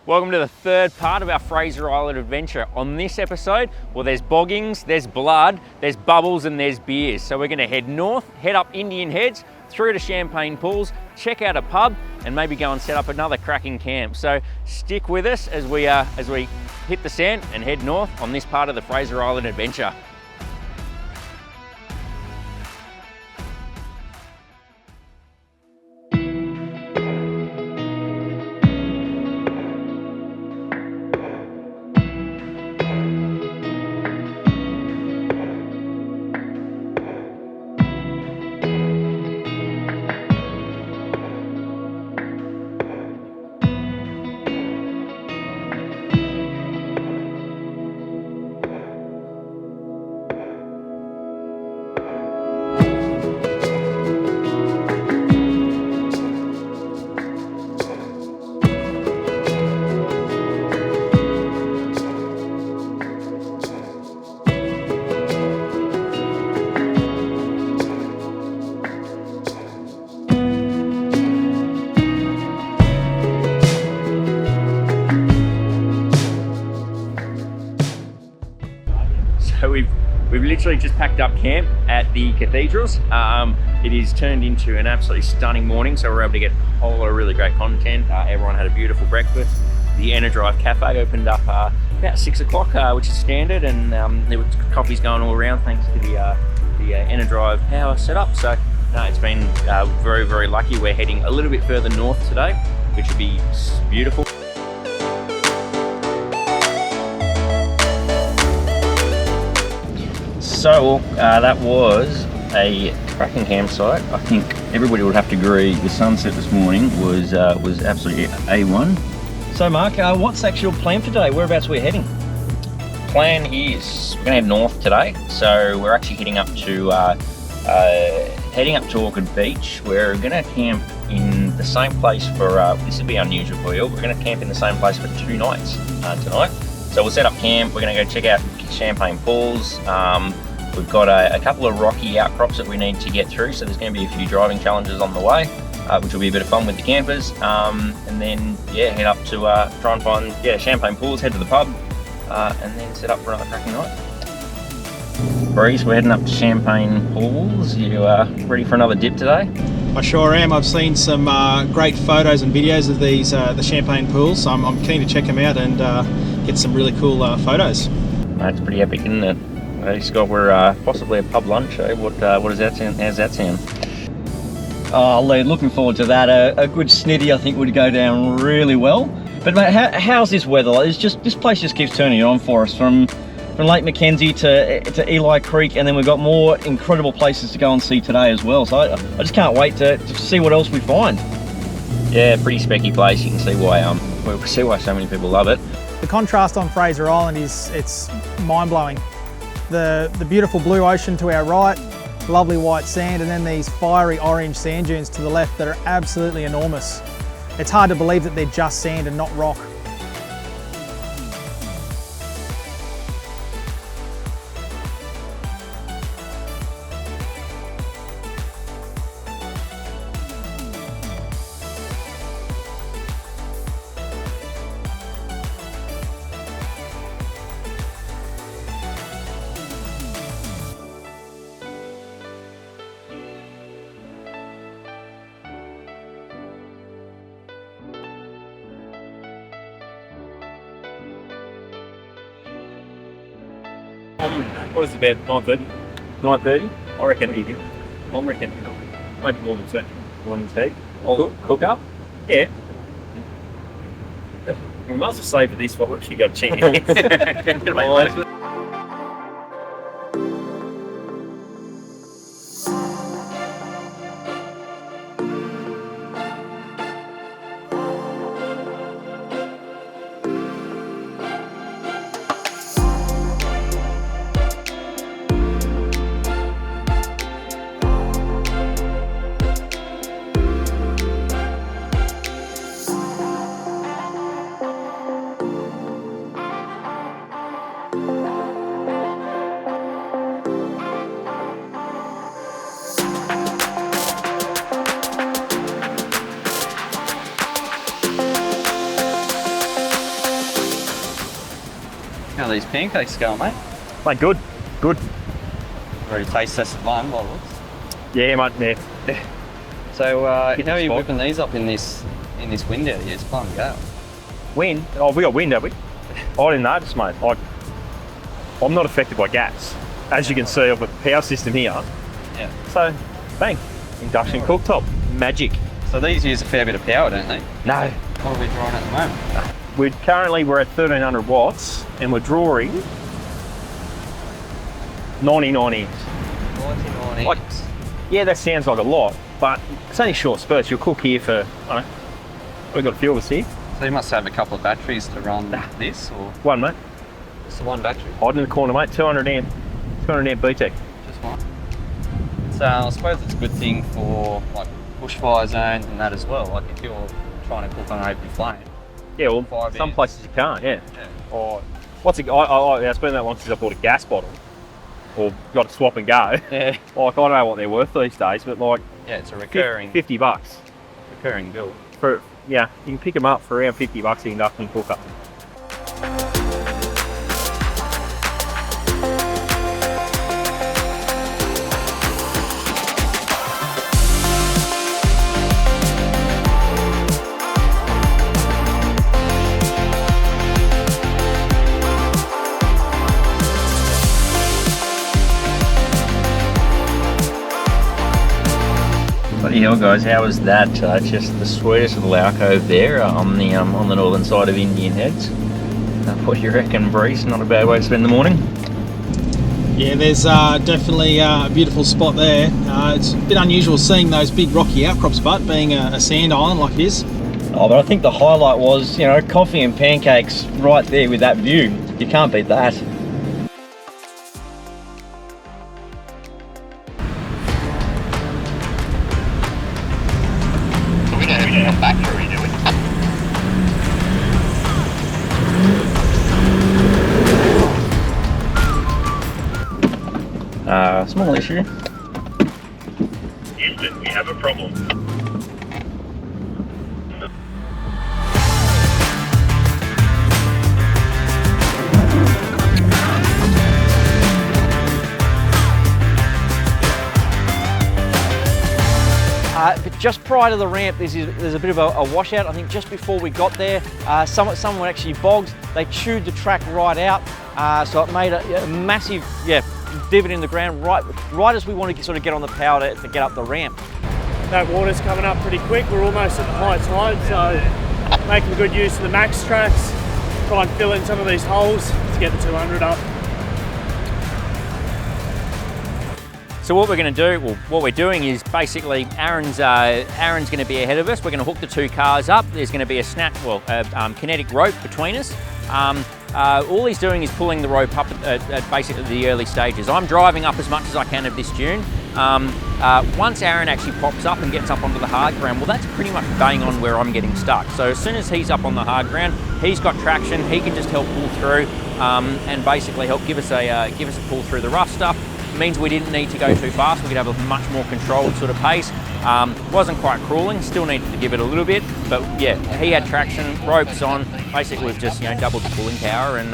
Welcome to the third part of our Fraser Island adventure. On this episode, well, there's boggings, there's blood, there's bubbles, and there's beers. So we're gonna head north, head up Indian Heads, through to Champagne Pools, check out a pub, and maybe go and set up another cracking camp. So stick with us as we hit the sand and head north on this part of the Fraser Island adventure. So we've literally just packed up camp at the cathedrals. It is turned into an absolutely stunning morning, so we're able to get a whole lot of really great content. Everyone had a beautiful breakfast. The Enerdive cafe opened up about 6 o'clock, which is standard, and there were coffees going all around thanks to the Enerdive power setup. So no, it's been very, very lucky. We're heading a little bit further north today, which would be beautiful. So that was a cracking campsite. I think everybody would have to agree the sunset this morning was absolutely A1. So Mark, what's the actual plan for today? Whereabouts are we heading? Plan is we're going to head north today, so we're actually heading up to Orchid Beach. We're going to camp in the same place for this will be unusual for you. We're going to camp in the same place for 2 nights tonight. So we'll set up camp. We're going to go check out Champagne Pools. We've got a couple of rocky outcrops that we need to get through, so there's going to be a few driving challenges on the way, which will be a bit of fun with the campers. And then, yeah, head up to try and find Champagne Pools, head to the pub, and then set up for another cracking night. Breeze, we're heading up to Champagne Pools. You ready for another dip today? I sure am. I've seen some great photos and videos of these the Champagne Pools, so I'm keen to check them out and get some really cool photos. It's pretty epic, isn't it? Hey Scott, we're possibly a pub lunch, eh? What does that sound? How's that sound? Oh, Lee, looking forward to that. A good snitty, I think, would go down really well. But mate, how's this weather? It's just this place just keeps turning it on for us, from Lake Mackenzie to Eli Creek, and then we've got more incredible places to go and see today as well. So I just can't wait to see what else we find. Yeah, pretty specky place. You can see why so many people love it. The contrast on Fraser Island it's mind-blowing. The beautiful blue ocean to our right, lovely white sand, and then these fiery orange sand dunes to the left that are absolutely enormous. It's hard to believe that they're just sand and not rock. What is it, about 9:30? 9:30? I reckon eating. I reckon maybe more than 2. More than 2? Cook up? Yeah. We might as well save for this for what you got a chance. How are these pancakes going, mate? Mate, good. Good. Already taste tested one, what it looks. Yeah, mate, yeah. So, how are you spot. whipping these up in this wind out here? It's fun to go. Wind? Oh, we got wind, have we? I didn't notice, mate. I'm not affected by gas. As you can see, I've got the power system here. Yeah. So, bang. Induction cooktop. Magic. So these use a fair bit of power, don't they? No. What are we drawing at the moment? We're at 1300 watts and we're drawing 99 amps. 99 Like, amps. yeah, that sounds like a lot, but it's only short spurts. You'll cook here for, I don't know, we've got a few of us here. So you must have a couple of batteries to run this, or One, mate. just the one battery? Hiding in the corner, mate. 200 amp BTEC. Just one. So I suppose it's a good thing for like bushfire zones and that as well. Like if you're trying to cook on an open flame. Yeah, well, Fire some bans. places you can't, yeah. Yeah. Or, it's been that long since I bought a gas bottle. Or got to swap and go. Yeah. Like, I don't know what they're worth these days, but like, Yeah, it's a recurring $50. recurring bill. For, yeah, you can pick them up for around $50 the induction cooker. Bloody hell, guys! How was that? Just the sweetest little alcove there on the northern side of Indian Heads. What do you reckon, Breeze? Not a bad way to spend the morning. Yeah, there's definitely a beautiful spot there. It's a bit unusual seeing those big rocky outcrops, but being a sand island like it is. Oh, but I think the highlight was, you know, coffee and pancakes right there with that view. You can't beat that. Small issue. Houston, we have a problem. But just prior to the ramp, there's a bit of a washout. I think just before we got there, some were actually bogged. They chewed the track right out, so it made a massive divot in the ground right as we wanted to sort of get on the power to get up the ramp. That water's coming up pretty quick. We're almost at the high tide, so making good use of the max tracks. Try and fill in some of these holes to get the 200 up. So what we're going to do, well, what we're doing is basically Aaron's going to be ahead of us. We're going to hook the two cars up. There's going to be a kinetic rope between us. All he's doing is pulling the rope up at basically the early stages. I'm driving up as much as I can of this dune. Once Aaron actually pops up and gets up onto the hard ground, well, that's pretty much bang on where I'm getting stuck. So as soon as he's up on the hard ground, he's got traction. He can just help pull through and basically help give us a pull through the rough stuff. It means we didn't need to go too fast. We could have a much more controlled sort of pace. Wasn't quite crawling, still needed to give it a little bit, but yeah, he had traction, ropes on. Basically, we've just doubled the pulling power, and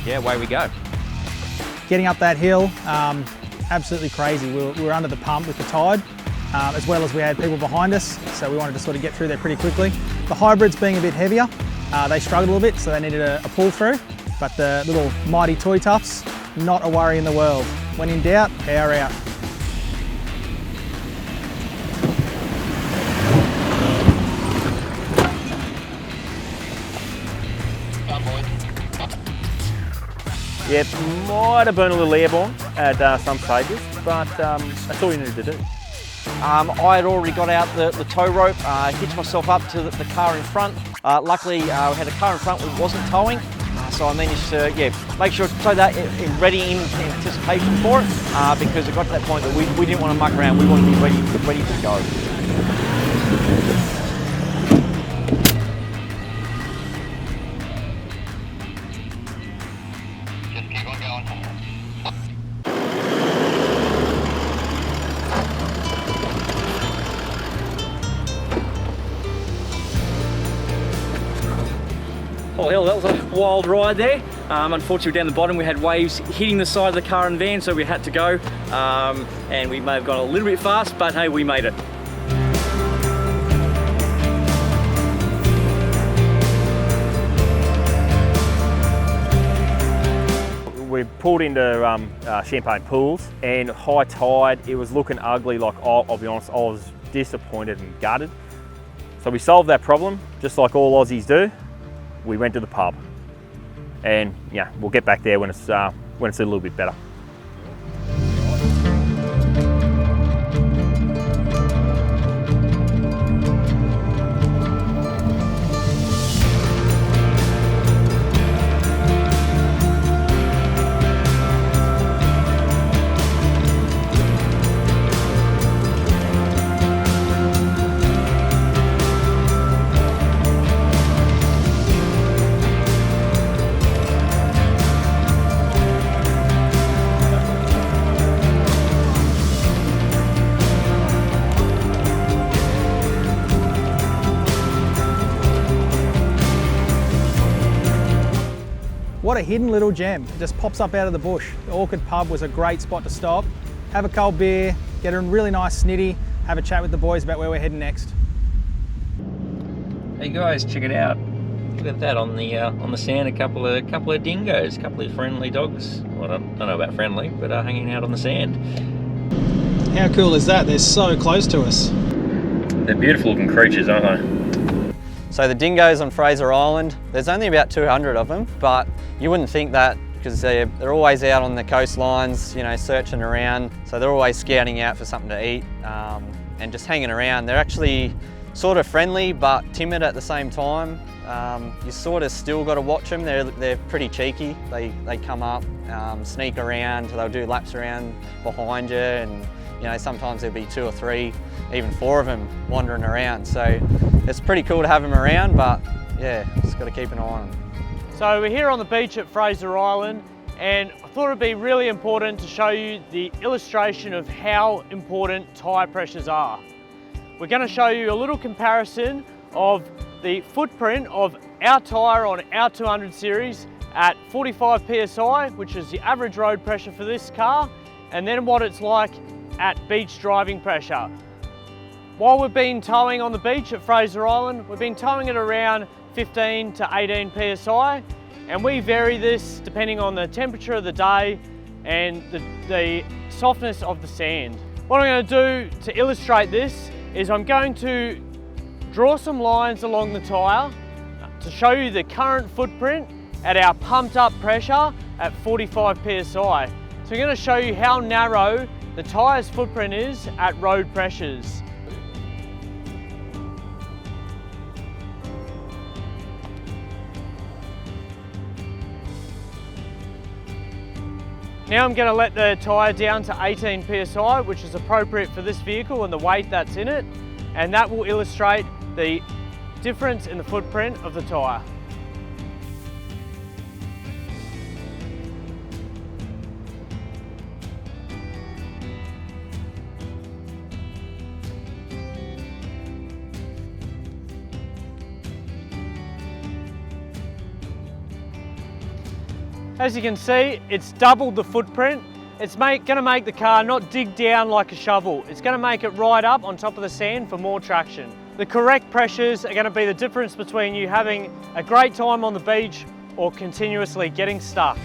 yeah, away we go. Getting up that hill, absolutely crazy. We were under the pump with the tide, as well as we had people behind us, so we wanted to sort of get through there pretty quickly. The hybrids being a bit heavier, they struggled a little bit, so they needed a pull through, but the little mighty Toytufs, not a worry in the world. When in doubt, power out. Yeah, it might have been a little airborne at some stages, but that's all you needed to do. I had already got out the tow rope, hitched myself up to the car in front. Luckily, we had a car in front that wasn't towing, so I managed to make sure to tow that ready in anticipation for it, because it got to that point that we didn't want to muck around. We wanted to be ready to go. Oh hell, that was a wild ride there. Unfortunately down the bottom we had waves hitting the side of the car and van, so we had to go. And we may have gone a little bit fast, but hey, we made it. We pulled into Champagne Pools, and high tide, it was looking ugly. Like, I'll be honest, I was disappointed and gutted. So we solved that problem, just like all Aussies do. We went to the pub, and yeah, we'll get back there when it's a little bit better. What a hidden little gem. It just pops up out of the bush. The Orchid Pub was a great spot to stop, have a cold beer, get a really nice snitty, have a chat with the boys about where we're heading next. Hey guys, check it out. Look at that on the sand. A couple of dingoes, a couple of friendly dogs. Well, I don't know about friendly, but hanging out on the sand. How cool is that? They're so close to us. They're beautiful looking creatures, aren't they? So the dingoes on Fraser Island, there's only about 200 of them, but you wouldn't think that because they're always out on the coastlines, you know, searching around. So they're always scouting out for something to eat and just hanging around. They're actually sort of friendly but timid at the same time. You sort of still got to watch them. They're pretty cheeky. They come up, sneak around. They'll do laps around behind you, and you know, sometimes there'll be 2 or 3, even 4 of them wandering around. So it's pretty cool to have them around, but yeah, just got to keep an eye on them. So we're here on the beach at Fraser Island, and I thought it'd be really important to show you the illustration of how important tyre pressures are. We're going to show you a little comparison of the footprint of our tyre on our 200 series at 45 psi, which is the average road pressure for this car, and then what it's like at beach driving pressure. While we've been towing on the beach at Fraser Island, we've been towing it around 15 to 18 psi, and we vary this depending on the temperature of the day and the softness of the sand. What I'm going to do to illustrate this is I'm going to draw some lines along the tyre to show you the current footprint at our pumped up pressure at 45 psi. So I'm going to show you how narrow the tyre's footprint is at road pressures. Now I'm going to let the tyre down to 18 psi, which is appropriate for this vehicle and the weight that's in it, and that will illustrate the difference in the footprint of the tyre. As you can see, it's doubled the footprint. It's going to make the car not dig down like a shovel. It's going to make it ride up on top of the sand for more traction. The correct pressures are going to be the difference between you having a great time on the beach or continuously getting stuck.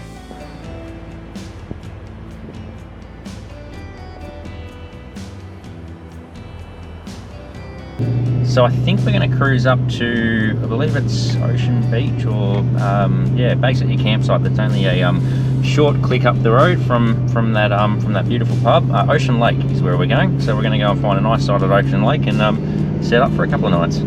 So I think we're going to cruise up to, I believe it's Ocean Beach, or yeah, basically a campsite that's only a short click up the road from that beautiful pub. Ocean Lake is where we're going. So we're going to go and find a nice site at Ocean Lake and set up for a couple of nights.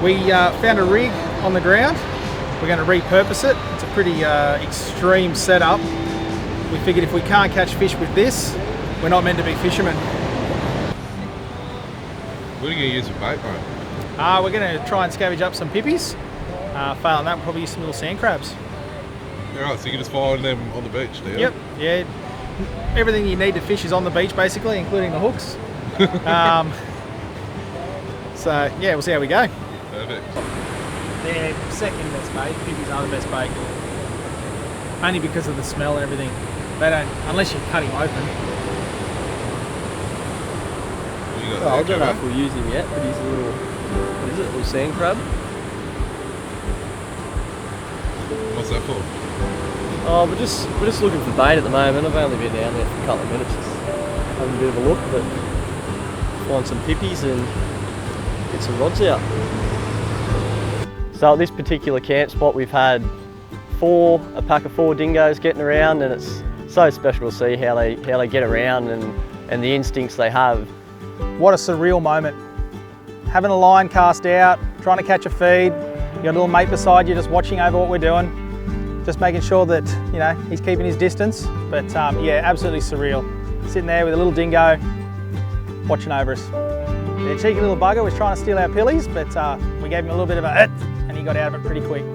We found a rig on the ground. We're going to repurpose it. It's a pretty extreme setup. We figured if we can't catch fish with this, we're not meant to be fishermen. What are you going to use for bait, mate? We're going to try and scavenge up some pippies Failing that, we'll probably use some little sand crabs. Yeah, right, so you can just find them on the beach, do you? Yep, yeah. Everything you need to fish is on the beach basically, including the hooks. So yeah, we'll see how we go. Perfect. They're second best bait, pippies are the best bait. Only because of the smell and everything. They don't, unless you cut him open. I don't know if we'll use him yet, but he's a little, what is it, a little sand crab? What's that for? Oh, we're just looking for bait at the moment. I've only been down there for a couple of minutes, just having a bit of a look, but find some pippies and get some rods out. So at this particular camp spot, we've had a pack of 4 dingoes getting around, and it's so special to see how they get around and the instincts they have. What a surreal moment. Having a line cast out, trying to catch a feed, you got a little mate beside you just watching over what we're doing, just making sure that, you know, he's keeping his distance. But yeah, absolutely surreal. Sitting there with a little dingo watching over us. The cheeky little bugger was trying to steal our pillies, but we gave him a little bit of a hit and he got out of it pretty quick.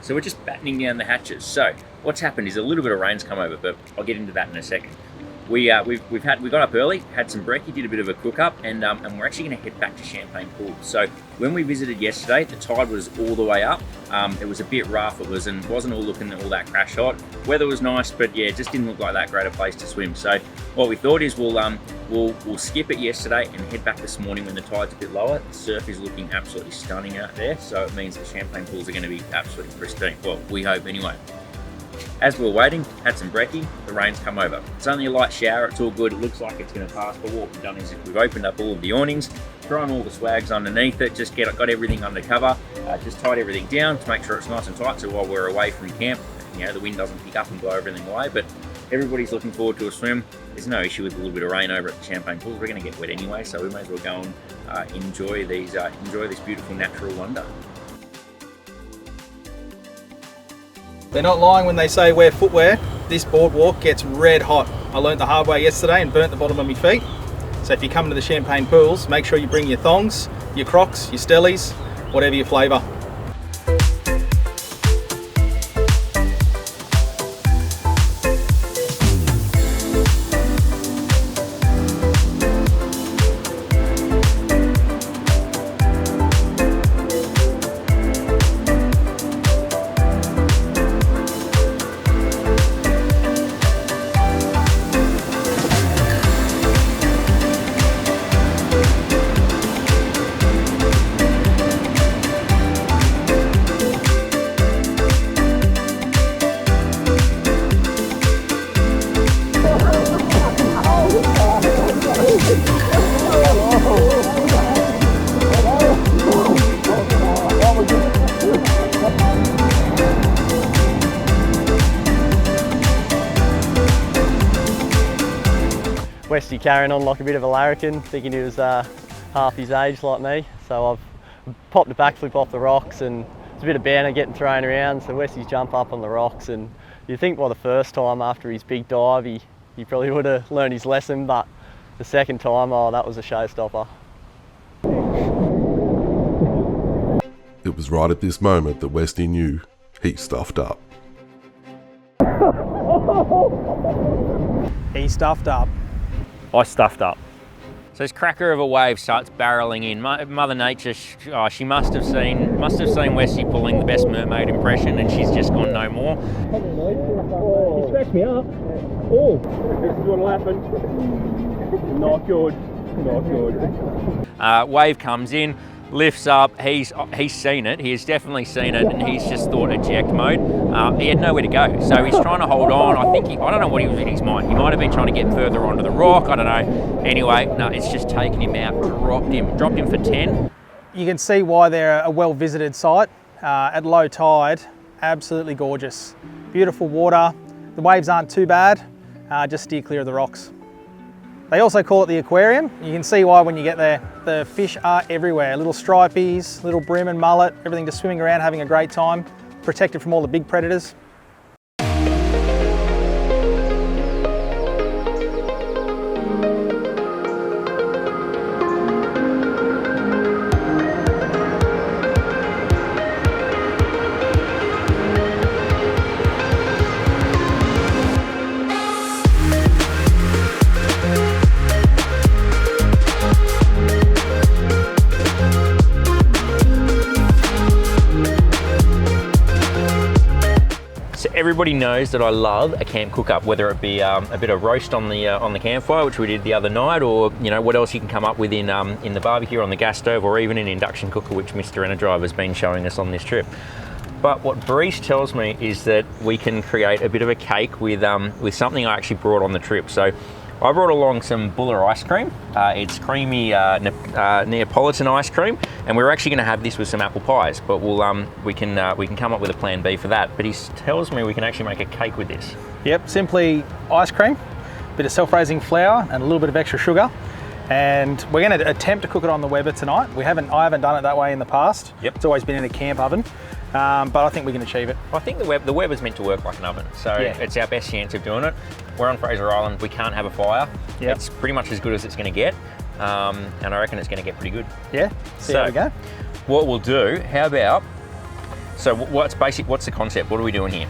So we're just battening down the hatches. So what's happened is a little bit of rain's come over, but I'll get into that in a second. We got up early, had some brekkie, did a bit of a cook up, and we're actually going to head back to Champagne Pools. So when we visited yesterday, the tide was all the way up. It was a bit rough. It wasn't all looking all that crash hot. Weather was nice, but yeah, it just didn't look like that great a place to swim. So what we thought is we'll skip it yesterday and head back this morning when the tide's a bit lower. The surf is looking absolutely stunning out there, so it means the Champagne Pools are going to be absolutely pristine. Well, we hope anyway. As we were waiting, had some brekkie, the rain's come over. It's only a light shower, it's all good, it looks like it's going to pass, but what we've done is we've opened up all of the awnings, thrown all the swags underneath it, just got everything under cover, just tied everything down to make sure it's nice and tight, so while we're away from camp, you know, the wind doesn't pick up and blow everything away, but everybody's looking forward to a swim. There's no issue with a little bit of rain over at the Champagne Pools. We're going to get wet anyway, so we may as well go and enjoy this beautiful natural wonder. They're not lying when they say wear footwear. This boardwalk gets red hot. I learned the hard way yesterday and burnt the bottom of my feet. So if you come to the Champagne Pools, make sure you bring your thongs, your Crocs, your Stellies, whatever your flavour. Westy carrying on like a bit of a larrikin, thinking he was half his age like me. So I've popped a backflip off the rocks, and it's a bit of banter getting thrown around. So Westy's jump up on the rocks, and you'd think by the first time after his big dive, he probably would have learned his lesson, but the second time, oh, that was a showstopper. It was right at this moment that Westy knew he stuffed up. He stuffed up. I stuffed up. So this cracker of a wave starts barreling in. Mother Nature, she must have seen Westy pulling the best mermaid impression, and she's just gone no more. He scratched me up. Oh, this is what'll happen. Not good. Not good. Wave comes in, lifts up. He's seen it. He has definitely seen it, and he's just thought eject mode. He had nowhere to go, so he's trying to hold on. I don't know what he was in his mind. He might have been trying to get further onto the rock. I don't know. Anyway, no, it's just taken him out. Dropped him for 10. You can see why they're a well-visited site. At low tide, absolutely gorgeous. Beautiful water. The waves aren't too bad. Just steer clear of the rocks. They also call it the aquarium. You can see why when you get there. The fish are everywhere. Little stripies, little brim and mullet, everything just swimming around, having a great time. Protected from all the big predators. Everybody knows that I love a camp cook-up, whether it be a bit of roast on the campfire, which we did the other night, or what else you can come up with in the barbecue on the gas stove, or even an induction cooker, which Mr. Enerdive has been showing us on this trip. But what Breeze tells me is that we can create a bit of a cake with something I actually brought on the trip. So I brought along some Buller ice cream. It's creamy Neapolitan ice cream, and we're actually going to have this with some apple pies. But we can come up with a plan B for that. But he tells me we can actually make a cake with this. Yep, simply ice cream, a bit of self-raising flour, and a little bit of extra sugar. And we're going to attempt to cook it on the Weber tonight. I haven't done it that way in the past. Yep. It's always been in a camp oven. But I think we can achieve it. I think the Weber's meant to work like an oven, so yeah. It's our best chance of doing it. We're on Fraser Island, we can't have a fire. Yep. It's pretty much as good as it's going to get, and I reckon it's going to get pretty good. Yeah, see how we go. What we'll do, how about, so what's the concept? What are we doing here?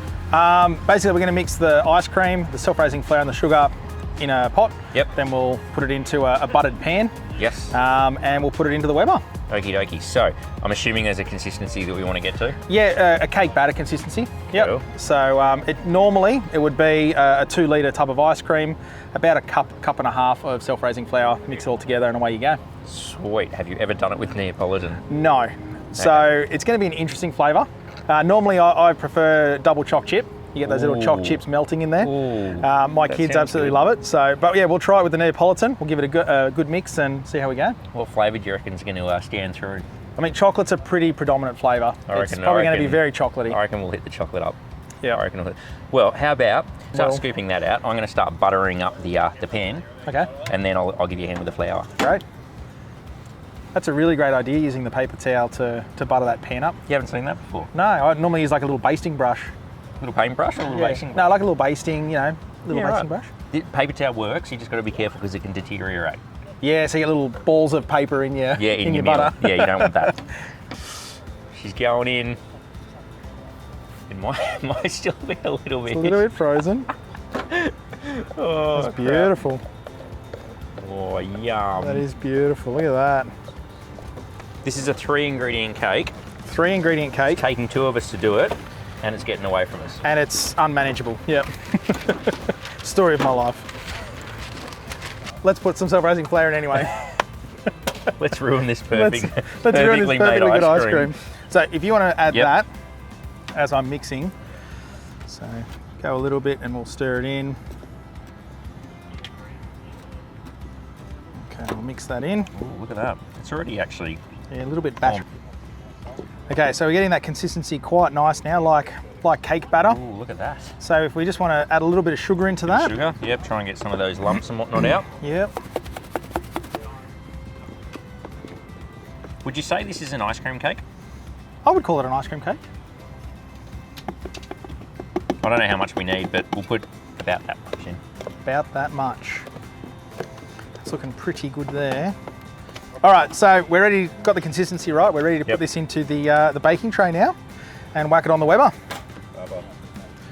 Basically we're going to mix the ice cream, the self-raising flour and the sugar in a pot. Yep. Then we'll put it into a buttered pan. Yes. And we'll put it into the Weber. Okie dokie. So I'm assuming there's a consistency that we want to get to? Yeah, a cake batter consistency. Yep. Cool. So normally it would be a 2 litre tub of ice cream, about a cup and a half of self-raising flour, mix it all together and away you go. Sweet. Have you ever done it with Neapolitan? No. So it's going to be an interesting flavour. Normally I prefer double choc chip. You get those little choc chips melting in there. My kids absolutely love it. So, but yeah, we'll try it with the Neapolitan. We'll give it a good mix and see how we go. What flavour do you reckon is going to stand through? I mean, chocolate's a pretty predominant flavour. It's probably going to be very chocolatey. I reckon we'll hit the chocolate up. Yeah, I reckon we'll hit. Well, how about start scooping that out? I'm going to start buttering up the pan. Okay. And then I'll give you a hand with the flour. Great. That's a really great idea, using the paper towel to butter that pan up. You haven't seen that before? No, I normally use like a little basting brush. Little paintbrush or a little basting brush? No, like a little basting, basting brush. The paper towel works, you just got to be careful because it can deteriorate. Yeah, so you get little balls of paper in your, in your butter. Yeah, you don't want that. She's going in. It might still be a little bit. It's a little bit frozen. Oh, that's beautiful. Oh, yum. That is beautiful, look at that. This is a 3-ingredient cake. 3-ingredient cake. It's taking 2 of us to do it. And it's getting away from us. And it's unmanageable, yep. Story of my life. Let's put some self-raising flour in anyway. Let's ruin this perfectly perfectly good ice cream. So if you want to add that, as I'm mixing, so go a little bit and we'll stir it in. Okay, we'll mix that in. Ooh, look at that. It's already actually... Yeah, a little bit battered. Okay, so we're getting that consistency quite nice now, like like cake batter. Ooh, look at that. So if we just want to add a little bit of sugar into that. Sugar, yep, try and get some of those lumps and whatnot out. Yep. Would you say this is an ice cream cake? I would call it an ice cream cake. I don't know how much we need, but we'll put about that much in. About that much. It's looking pretty good there. All right, so we're ready, got the consistency right. We're ready to put this into the baking tray now and whack it on the Weber.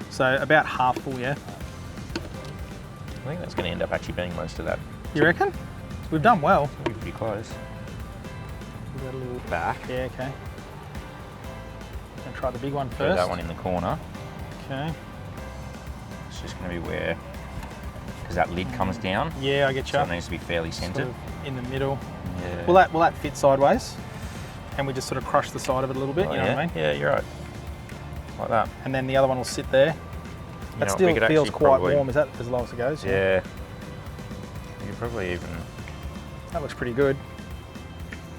So about half full, yeah. I think that's going to end up actually being most of that. You reckon? We've done well. We're pretty close. We've got a little Back. Yeah, okay. And try the big one Put first. that one in the corner. Okay. It's just going to be where, because that lid comes down. Yeah, I get you. So it needs to be fairly centered. Sort of in the middle. Yeah. Will that fit sideways? And we just sort of crush the side of it a little bit, you know what I mean? Yeah, you're right. Like that. And then the other one will sit there. That know, still we could feels actually quite probably- warm. Is that as low as it goes? Yeah. You could probably even, That looks pretty good.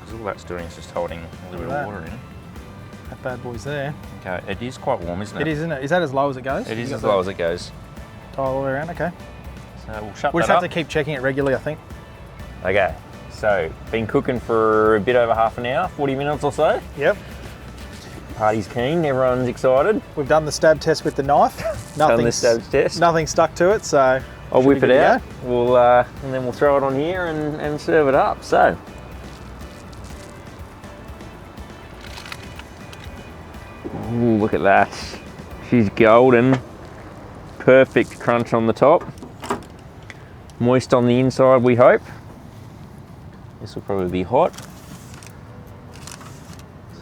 because all that's doing is just holding a little bit Look at of that. water in. That bad boy's there. Okay, it is quite warm, isn't it? It is, isn't it? Is that as low as it goes? It is You as got low the as it goes. Dial all the way around, okay. So we'll shut We'll that just have up. to keep checking it regularly, I think. Okay, so been cooking for a bit over half an hour, 40 minutes or so. Yep. Party's keen, everyone's excited. We've done the stab test with the knife. Done the stab test. Nothing stuck to it, so I'll should whip be it good to out. go. We'll and then we'll throw it on here and serve it up. So. Ooh, look at that. She's golden. Perfect crunch on the top. Moist on the inside, we hope. This will probably be hot.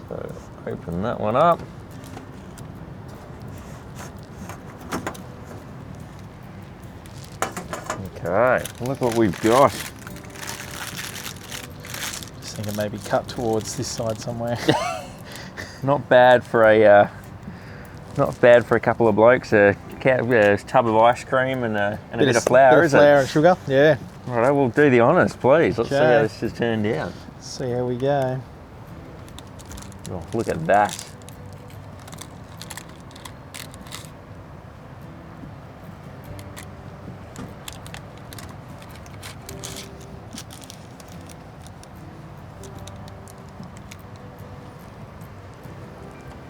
So open that one up. Okay, look what we've got. Just thinking maybe cut towards this side somewhere. Not bad for a couple of blokes. A tub of ice cream and a bit of flour, is it? Flour and sugar, yeah. Righto, we'll do the honours, please. Let's see how Okay. this has turned out. See how we go. Oh, look at that.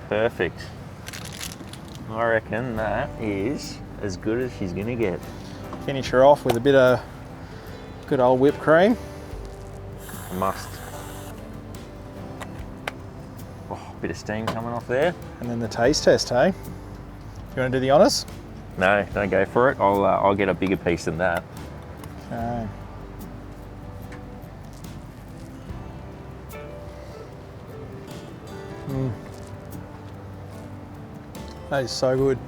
Perfect. I reckon that is as good as she's gonna get. Finish her off with a bit of good old whipped cream. Must. Oh, bit of steam coming off there. And then the taste test, hey? You want to do the honours? No, don't go for it. I'll get a bigger piece than that. Okay. That is so good.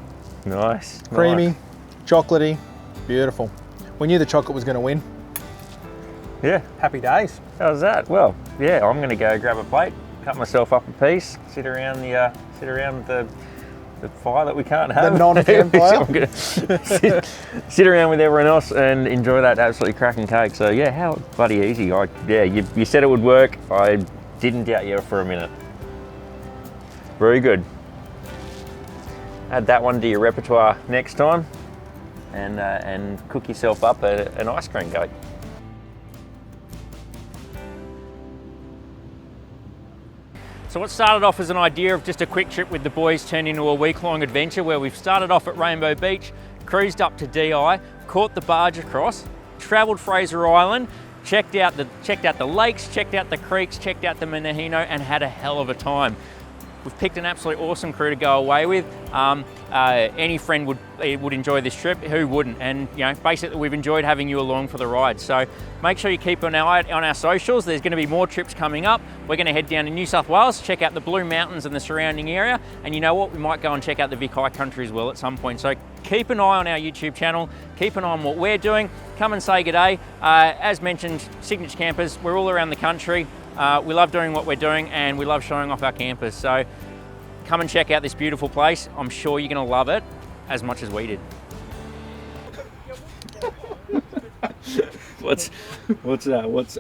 Nice. Creamy, Nice. chocolatey, beautiful. We knew the chocolate was going to win. Yeah. Happy days. How's that? Well, yeah. I'm gonna go grab a plate, cut myself up a piece, sit around the fire that we can't have. The non-campfire. I'm gonna sit around with everyone else and enjoy that absolutely cracking cake. So yeah, how bloody easy. You said it would work. I didn't doubt you for a minute. Very good. Add that one to your repertoire next time, and cook yourself up an ice cream cake. So what started off as an idea of just a quick trip with the boys turned into a week-long adventure where we've started off at Rainbow Beach, cruised up to DI, caught the barge across, travelled Fraser Island, checked out the lakes, checked out the creeks, checked out the Menahino, and had a hell of a time. We've picked an absolutely awesome crew to go away with. Any friend would enjoy this trip. Who wouldn't? And you know, basically, we've enjoyed having you along for the ride. So make sure you keep an eye out on our socials. There's going to be more trips coming up. We're going to head down to New South Wales, check out the Blue Mountains and the surrounding area. And you know what? We might go and check out the Vic High Country as well at some point. So keep an eye on our YouTube channel. Keep an eye on what we're doing. Come and say g'day. As mentioned, Signature Campers. We're all around the country. We love doing what we're doing and we love showing off our campers. So come and check out this beautiful place. I'm sure you're going to love it as much as we did. What's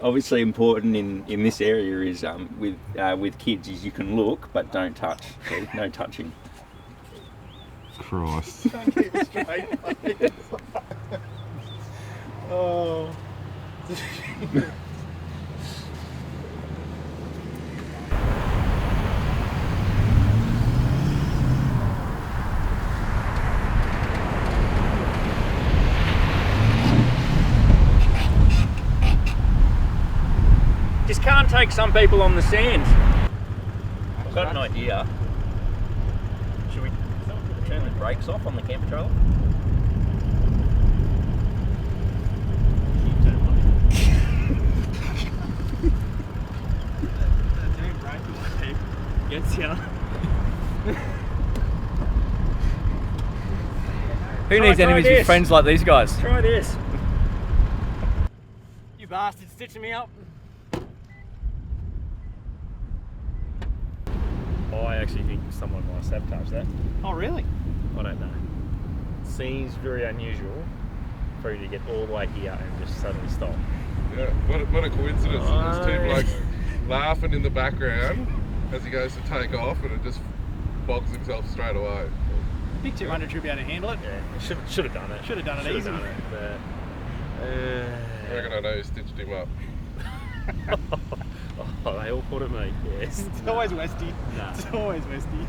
obviously important in this area is with kids is you can look but don't touch. So no touching. Christ. Don't keep a straight face. Oh. Just can't take some people on the sand. I've got an idea. Should we turn the brakes off on the camper trailer? Gets ya. Who needs enemies with friends like these guys? Try this. You bastard stitching me up. I actually think someone might sabotage that. Oh really? I don't know. Seems very unusual for you to get all the way here and just suddenly stop. Yeah, what a coincidence. There's two blokes laughing in the background as he goes to take off, and it just bogs himself straight away. Big 200 should be able to handle it. Yeah, should have done it. Should have done it easy. I reckon I know who stitched him up. Oh, they all put at me, yes. It's always Westy. Nah. It's always Westy.